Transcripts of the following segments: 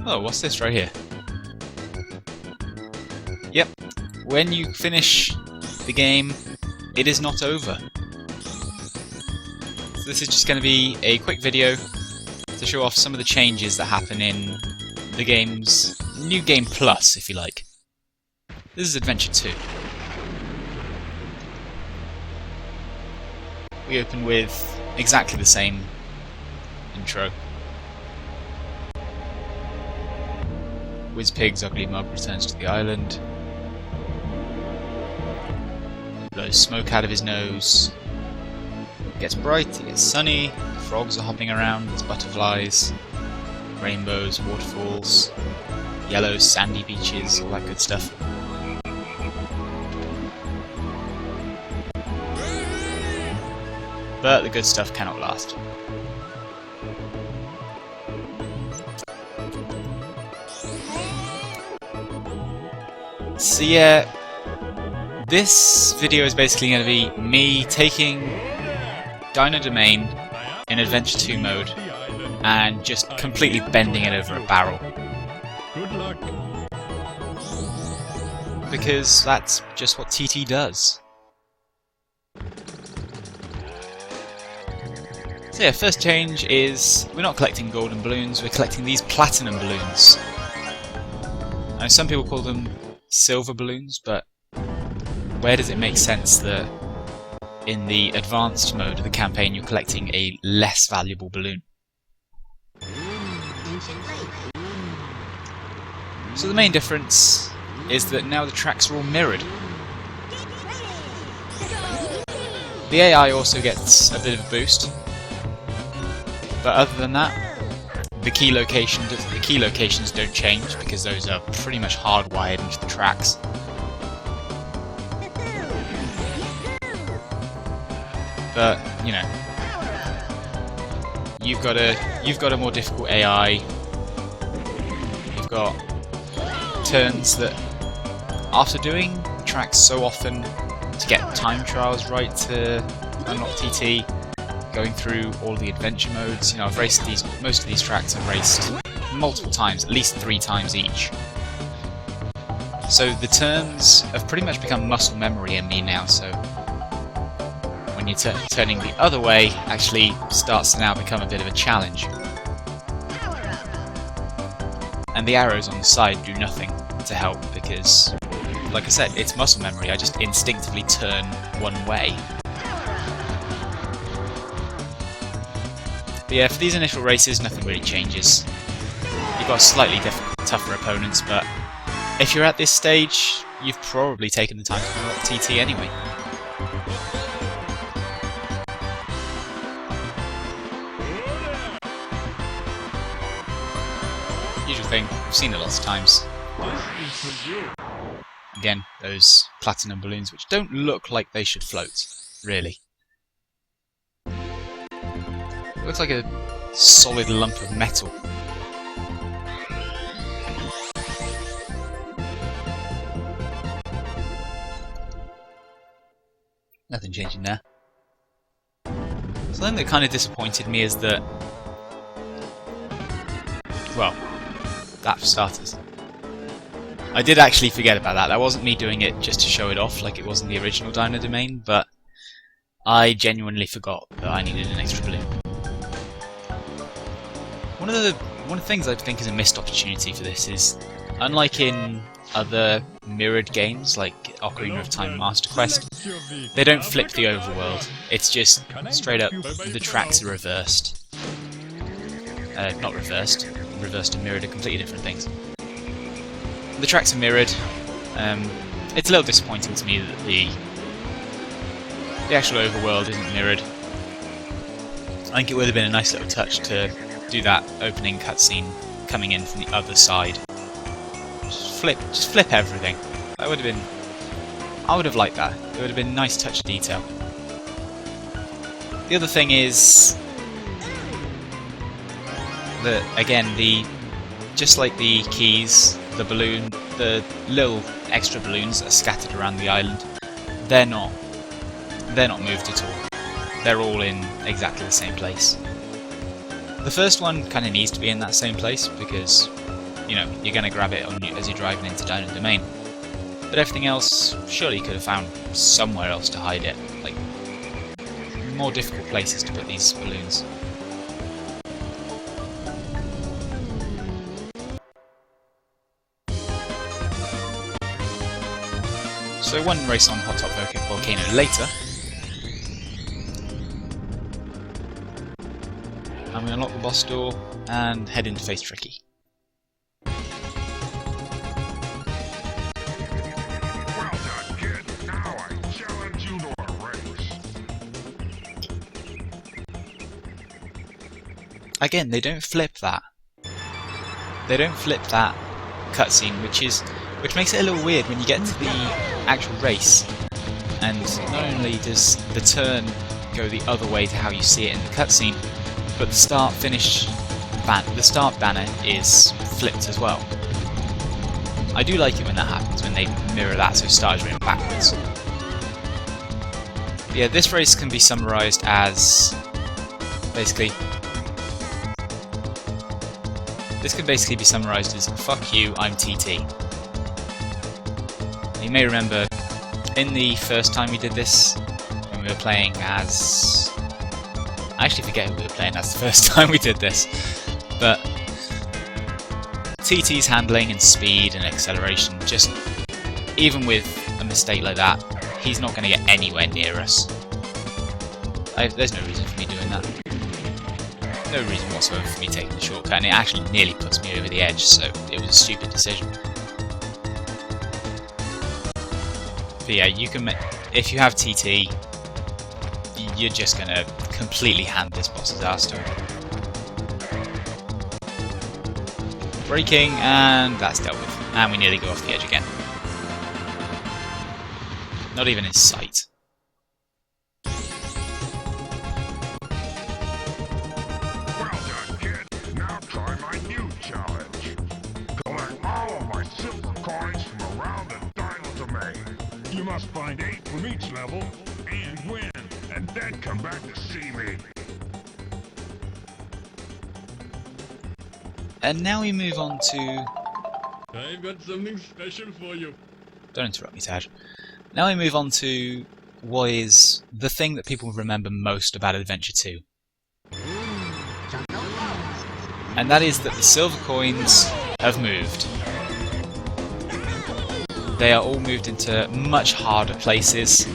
Oh, what's this right here? Yep, when you finish the game, it is not over. So this is just going to be a quick video to show off some of the changes that happen in the game's New Game Plus, if you like. This is Adventure 2. We open with exactly the same intro. Wizpig's ugly mug returns to the island. Blows smoke out of his nose. It gets bright, it gets sunny, frogs are hopping around, there's butterflies, rainbows, waterfalls, yellow sandy beaches, all that good stuff. But the good stuff cannot last. So yeah, this video is basically going to be me taking Dino Domain in Adventure 2 mode and just completely bending it over a barrel. Good luck. Because that's just what TT does. So yeah, first change is we're not collecting golden balloons, we're collecting these platinum balloons. Now some people call them silver balloons, but where does it make sense that in the advanced mode of the campaign you're collecting a less valuable balloon? So the main difference is that now the tracks are all mirrored. The AI also gets a bit of a boost, but other than that, the key locations don't change because those are pretty much hardwired into the tracks. But you know, you've got a more difficult AI. You've got turns that, after doing tracks so often to get time trials right to unlock TT, going through all the adventure modes. You know, I've raced most of these tracks I've raced multiple times, at least 3 times each. So the turns have pretty much become muscle memory in me now, so when you're turning the other way actually starts to now become a bit of a challenge. And the arrows on the side do nothing to help because, like I said, it's muscle memory. I just instinctively turn one way. But yeah, for these initial races, nothing really changes. You've got slightly tougher opponents, but if you're at this stage, you've probably taken the time to unlock TT anyway. Usual thing, I've seen it lots of times. Again, those platinum balloons, which don't look like they should float, really. It looks like a solid lump of metal. Nothing changing there. Something that kind of disappointed me is that, well, that for starters. I did actually forget about that. That wasn't me doing it just to show it off like it was in the original Dino Domain, but I genuinely forgot that I needed an extra balloon. One of the things I think is a missed opportunity for this is, unlike in other mirrored games like Ocarina of Time Master Quest, they don't flip the overworld. It's just straight up the tracks are reversed. Not reversed. Reversed and mirrored are completely different things. The tracks are mirrored. It's a little disappointing to me that the actual overworld isn't mirrored. I think it would have been a nice little touch to do that opening cutscene coming in from the other side. Just flip everything. That would have been... I would have liked that. It would have been a nice touch of detail. The other thing is that, again, just like the keys, the little extra balloons that are scattered around the island, they're not moved at all. They're all in exactly the same place. The first one kind of needs to be in that same place because you know, you're going to grab it on you as you're driving into down in domain. But everything else, surely you could have found somewhere else to hide it, like more difficult places to put these balloons. So one race on Hot Top Volcano later, and we unlock the boss door and head in to face Tricky. Again, they don't flip that. They don't flip that cutscene, which makes it a little weird when you get to the actual race. And not only does the turn go the other way to how you see it in the cutscene, but the start banner is flipped as well. I do like it when that happens, when they mirror that, so start is written backwards. But yeah, this race can be summarised as basically. This could basically be summarised as "fuck you, I'm TT." You may remember in the first time we did this, when we were playing as. I actually forget who we were playing as the first time we did this, but TT's handling and speed and acceleration, just even with a mistake like that, he's not going to get anywhere near us. There's no reason for me doing that. No reason whatsoever for me taking the shortcut, and it actually nearly puts me over the edge, so it was a stupid decision. But yeah, you can if you have TT, you're just gonna completely hand this boss's ass to him. Braking, and that's dealt with. And we nearly go off the edge again. Not even in sight. You must find 8 from each level and win, and then come back to see me. And now we move on to... I've got something special for you. Don't interrupt me, Taj. Now we move on to what is the thing that people remember most about Adventure 2. And that is that the silver coins have moved. They are all moved into much harder places.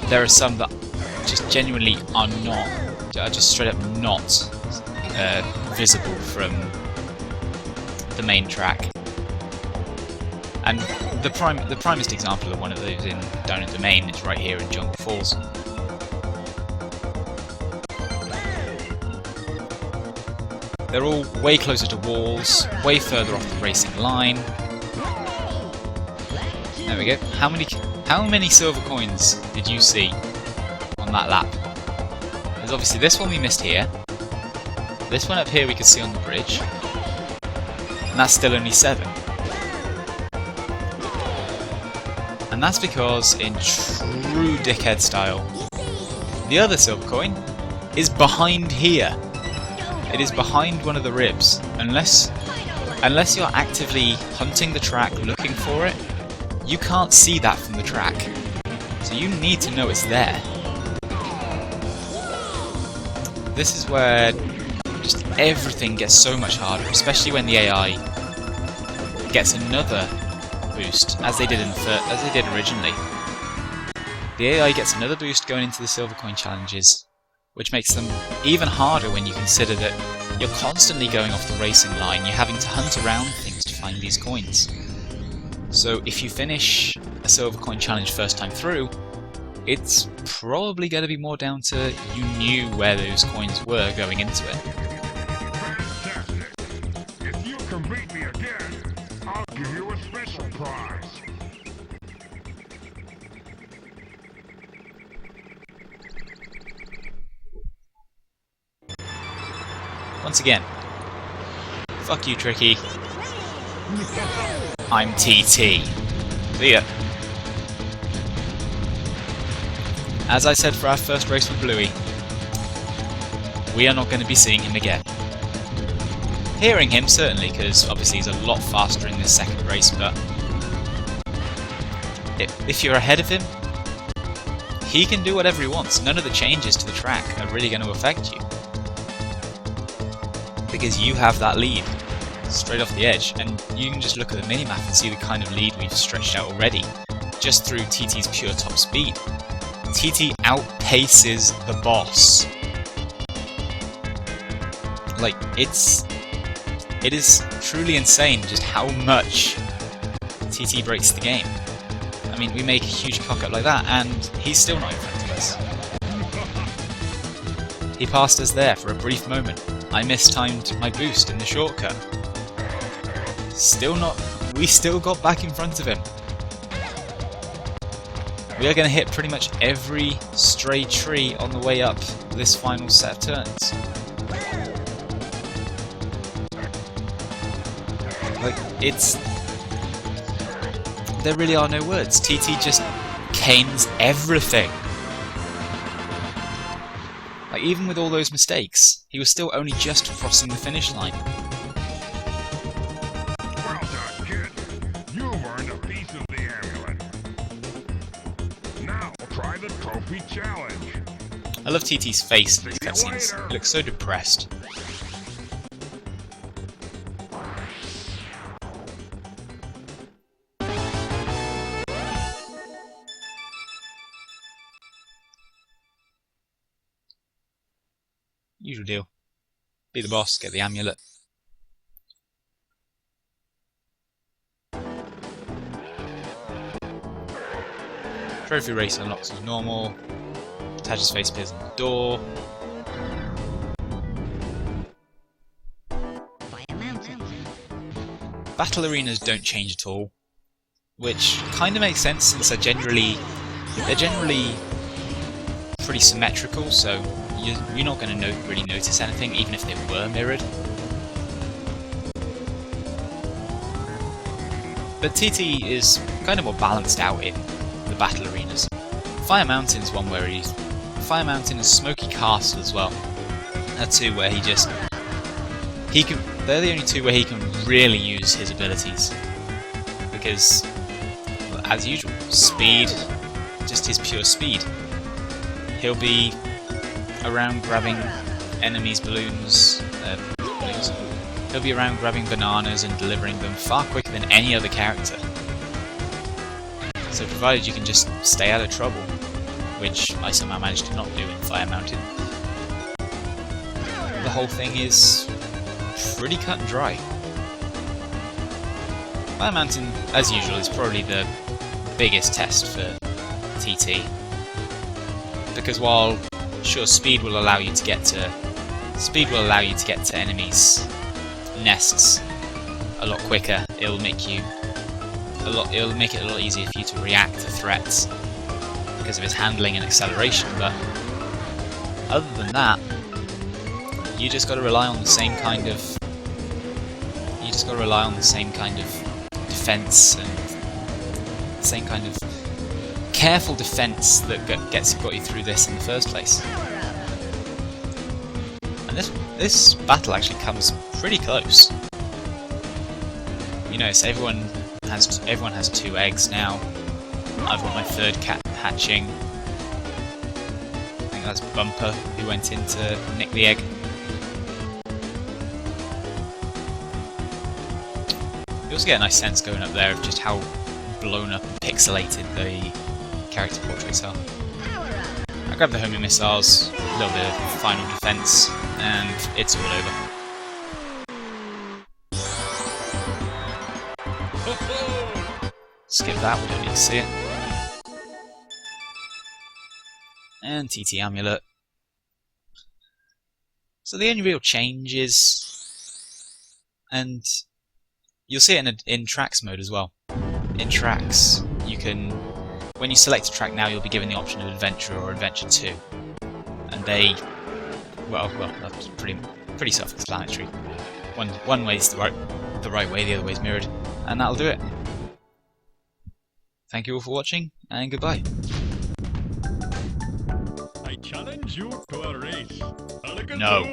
There are some that just genuinely are just straight up not visible from the main track. And the primest example of one of those down in Domain is right here in Jungle Falls. They're all way closer to walls, way further off the racing line. There we go. How many silver coins did you see on that lap? There's obviously this one we missed here. This one up here we could see on the bridge. And that's still only 7. And that's because, in true dickhead style, the other silver coin is behind here. It is behind one of the ribs. Unless you're actively hunting the track looking for it, you can't see that from the track. So you need to know it's there. This is where just everything gets so much harder, especially when the AI gets another boost, as they did originally. The AI gets another boost going into the silver coin challenges, which makes them even harder when you consider that you're constantly going off the racing line, you're having to hunt around things to find these coins. So if you finish a silver coin challenge first time through, it's probably going to be more down to you knew where those coins were going into it. Fantastic! If you can beat me again, I'll give you a special prize. Once again, fuck you, Tricky. I'm TT. See ya. As I said for our first race with Bluey, we are not going to be seeing him again. Hearing him, certainly, because obviously he's a lot faster in this second race, but if you're ahead of him, he can do whatever he wants. None of the changes to the track are really going to affect you, because you have that lead straight off the edge, and you can just look at the minimap and see the kind of lead we've stretched out already, just through TT's pure top speed. TT outpaces the boss. Like, it is truly insane just how much TT breaks the game. I mean, we make a huge cock-up like that, and he's still not in front of us. He passed us there for a brief moment. I mistimed my boost in the shortcut. Still not... We still got back in front of him. We are going to hit pretty much every stray tree on the way up this final set of turns. Like, it's... There really are no words. TT just canes everything. Like, even with all those mistakes, he was still only just crossing the finish line. Well done, kid. You've earned a piece of the amulet. Now try the trophy challenge. I love TT's face in these cutscenes. He looks so depressed. Usual deal. Be the boss, get the amulet. Trophy race unlocks as normal. Taj's face appears on the door. Battle arenas don't change at all, which kind of makes sense since they're generally pretty symmetrical, so you're not going to really notice anything, even if they were mirrored. But TT is kind of more balanced out in the battle arenas. Fire Mountain's one where Fire Mountain and Smoky Castle as well. Are two where they're the only two where he can really use his abilities. Because, as usual, speed, just his pure speed. He'll be around grabbing enemies' balloons. He'll be around grabbing bananas and delivering them far quicker than any other character. So provided you can just stay out of trouble, which I somehow managed to not do in Fire Mountain, the whole thing is pretty cut and dry. Fire Mountain, as usual, is probably the biggest test for TT. Because while sure, speed will allow you to get to enemies' nests a lot quicker. It'll make it a lot easier for you to react to threats because of its handling and acceleration. But other than that, you just got to rely on the same kind of defense and the same kind of careful defense that got you through this in the first place. And this battle actually comes pretty close. You notice everyone has 2 eggs now. I've got my 3rd cat hatching. I think that's Bumper who went in to nick the egg. You also get a nice sense going up there of just how blown up and pixelated the character portraits are. I grab the homing missiles, a little bit of final defense, and it's all over. Skip that, we don't need to see it. And TT Amulet. So the only real change is, and you'll see it in tracks mode as well. In tracks, you can, when you select a track now, you'll be given the option of Adventure or Adventure 2. And they, well, that's pretty self-explanatory. One way's the right way, the other way's mirrored, and that'll do it. Thank you all for watching, and goodbye. I challenge you to a race. No.